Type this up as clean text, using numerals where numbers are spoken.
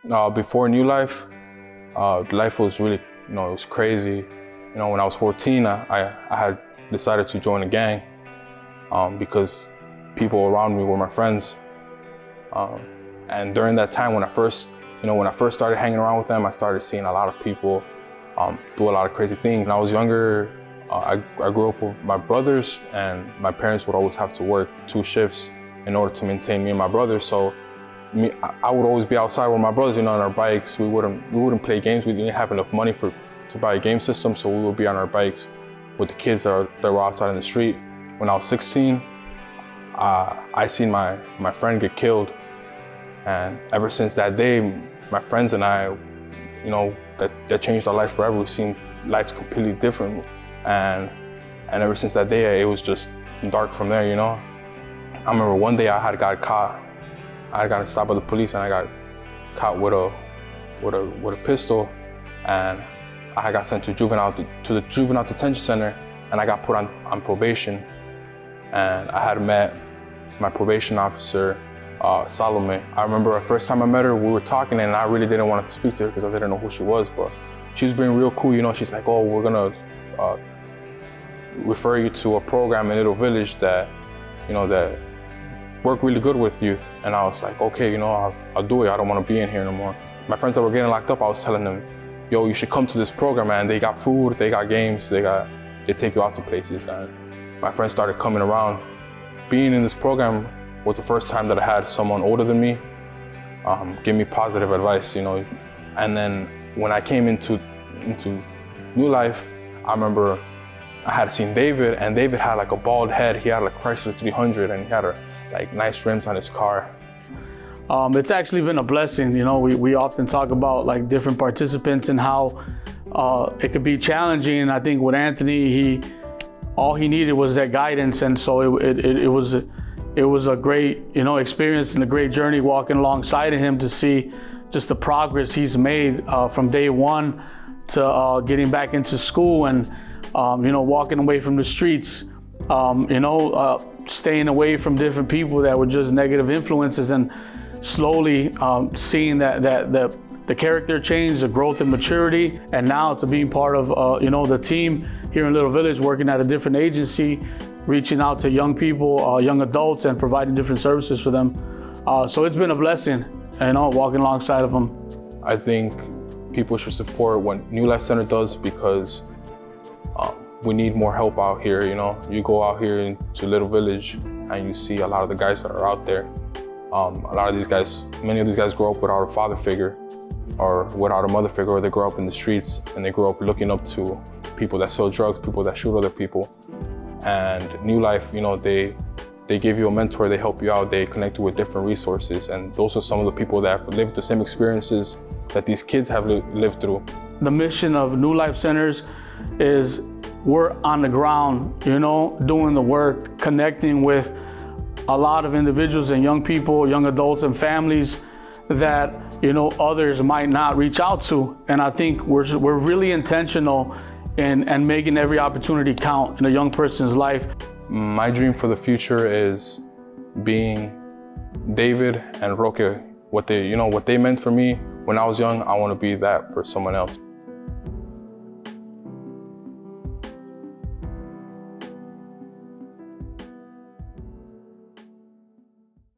Before New Life, life was really, it was crazy. When I was 14, I had decided to join a gang because people around me were my friends. And during that time, when I first started hanging around with them, I started seeing a lot of people do a lot of crazy things. When I was younger, I grew up with my brothers, and my parents would always have to work 2 shifts in order to maintain me and my brothers. So I would always be outside with my brothers, on our bikes. We wouldn't play games. We didn't have enough money to buy a game system, so we would be on our bikes with the kids that were outside in the street. When I was 16, I seen my friend get killed, and ever since that day, my friends and I, that changed our life forever. We've seen life completely different, and ever since that day, it was just dark from there. I remember one day I had got caught. I got stopped by the police, and I got caught with a pistol, and I got sent to the juvenile detention center, and I got put on probation. And I had met my probation officer, Salome. I remember the first time I met her, we were talking, and I really didn't want to speak to her because I didn't know who she was, but she was being real cool. She's like, "Oh, we're gonna refer you to a program in Little Village that work really good with youth." And I was like, "Okay, I'll do it. I don't want to be in here no more." My friends that were getting locked up, I was telling them, "Yo, you should come to this program, man. They got food, they got games, they take you out to places." And my friends started coming around. Being in this program was the first time that I had someone older than me give me positive advice, And then when I came into New Life, I remember I had seen David, and David had like a bald head. He had like Chrysler 300, and he had nice rims on his car. It's actually been a blessing. We often talk about like different participants and how it could be challenging. I think with Anthony, all he needed was that guidance, and so it was a great experience and a great journey walking alongside of him to see just the progress he's made from day one to getting back into school and walking away from the streets, staying away from different people that were just negative influences, and slowly seeing that the character change, the growth and maturity, and now to being part of the team here in Little Village, working at a different agency, reaching out to young people, young adults, and providing different services for them. So it's been a blessing, walking alongside of them. I think people should support what New Life Center does because we need more help out here. You go out here into Little Village and you see a lot of the guys that are out there. Many of these guys grow up without a father figure or without a mother figure, or they grow up in the streets and they grow up looking up to people that sell drugs, people that shoot other people. And New Life, they give you a mentor, they help you out, they connect you with different resources. And those are some of the people that have lived the same experiences that these kids have lived through. The mission of New Life Centers is we're on the ground, doing the work, connecting with a lot of individuals and young people, young adults and families that others might not reach out to. And I think we're really intentional in making every opportunity count in a young person's life. My dream for the future is being David and Roque. What they meant for me when I was young, I want to be that for someone else.